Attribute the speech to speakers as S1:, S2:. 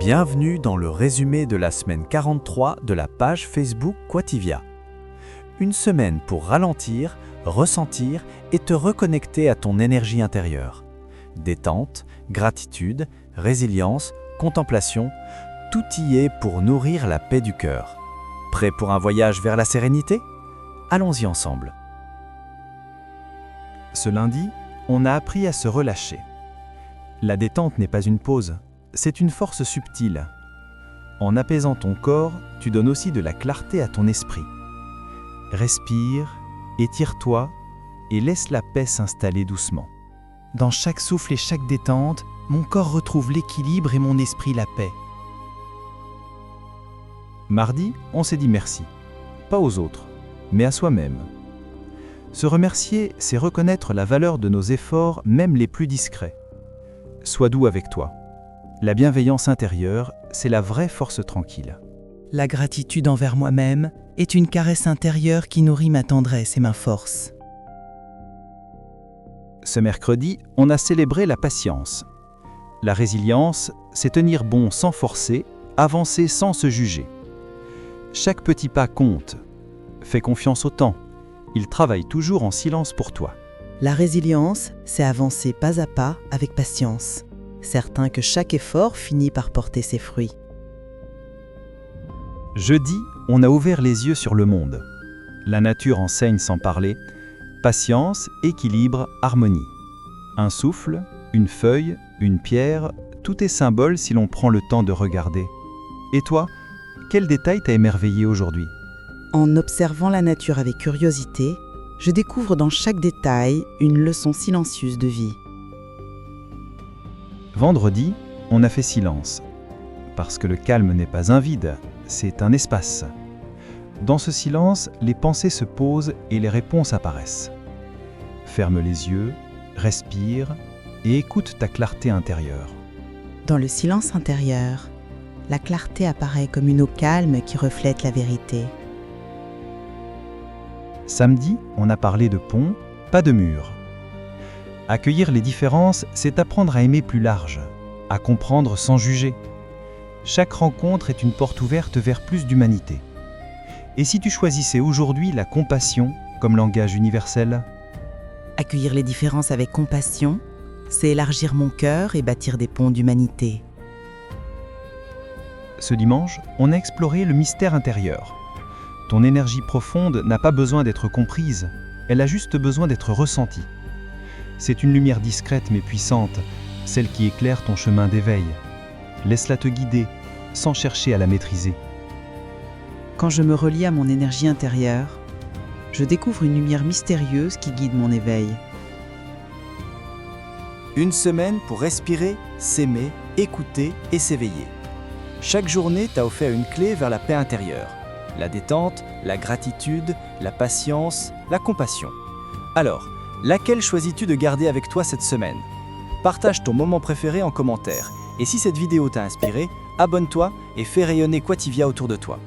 S1: Bienvenue dans le résumé de la semaine 43 de la page Facebook Quativia. Une semaine pour ralentir, ressentir et te reconnecter à ton énergie intérieure. Détente, gratitude, résilience, contemplation, tout y est pour nourrir la paix du cœur. Prêt pour un voyage vers la sérénité ? Allons-y ensemble.
S2: Ce lundi, on a appris à se relâcher. La détente n'est pas une pause, c'est une force subtile. En apaisant ton corps, tu donnes aussi de la clarté à ton esprit. Respire, étire-toi et laisse la paix s'installer doucement. Dans chaque souffle et chaque détente, mon corps retrouve l'équilibre et mon esprit la paix. Mardi, on s'est dit merci. Pas aux autres, mais à soi-même. Se remercier, c'est reconnaître la valeur de nos efforts, même les plus discrets. Sois doux avec toi. La bienveillance intérieure, c'est la vraie force tranquille.
S3: La gratitude envers moi-même est une caresse intérieure qui nourrit ma tendresse et ma force.
S2: Ce mercredi, on a célébré la patience. La résilience, c'est tenir bon sans forcer, avancer sans se juger. Chaque petit pas compte. Fais confiance au temps. Il travaille toujours en silence pour toi.
S3: La résilience, c'est avancer pas à pas avec patience, certain que chaque effort finit par porter ses fruits.
S2: Jeudi, on a ouvert les yeux sur le monde. La nature enseigne sans parler. Patience, équilibre, harmonie. Un souffle, une feuille, une pierre, tout est symbole si l'on prend le temps de regarder. Et toi, quel détail t'a émerveillé aujourd'hui ?
S3: En observant la nature avec curiosité, je découvre dans chaque détail une leçon silencieuse de vie.
S2: Vendredi, on a fait silence. Parce que le calme n'est pas un vide, c'est un espace. Dans ce silence, les pensées se posent et les réponses apparaissent. Ferme les yeux, respire et écoute ta clarté intérieure.
S3: Dans le silence intérieur, la clarté apparaît comme une eau calme qui reflète la vérité.
S2: Samedi, on a parlé de pont, pas de mur. Accueillir les différences, c'est apprendre à aimer plus large, à comprendre sans juger. Chaque rencontre est une porte ouverte vers plus d'humanité. Et si tu choisissais aujourd'hui la compassion comme langage universel ?
S3: Accueillir les différences avec compassion, c'est élargir mon cœur et bâtir des ponts d'humanité.
S2: Ce dimanche, on a exploré le mystère intérieur. Ton énergie profonde n'a pas besoin d'être comprise, elle a juste besoin d'être ressentie. C'est une lumière discrète mais puissante, celle qui éclaire ton chemin d'éveil. Laisse-la te guider, sans chercher à la maîtriser.
S3: Quand je me relie à mon énergie intérieure, je découvre une lumière mystérieuse qui guide mon éveil.
S1: Une semaine pour respirer, s'aimer, écouter et s'éveiller. Chaque journée t'a offert une clé vers la paix intérieure. La détente, la gratitude, la patience, la compassion. Alors, laquelle choisis-tu de garder avec toi cette semaine ? Partage ton moment préféré en commentaire. Et si cette vidéo t'a inspiré, abonne-toi et fais rayonner Quativia autour de toi.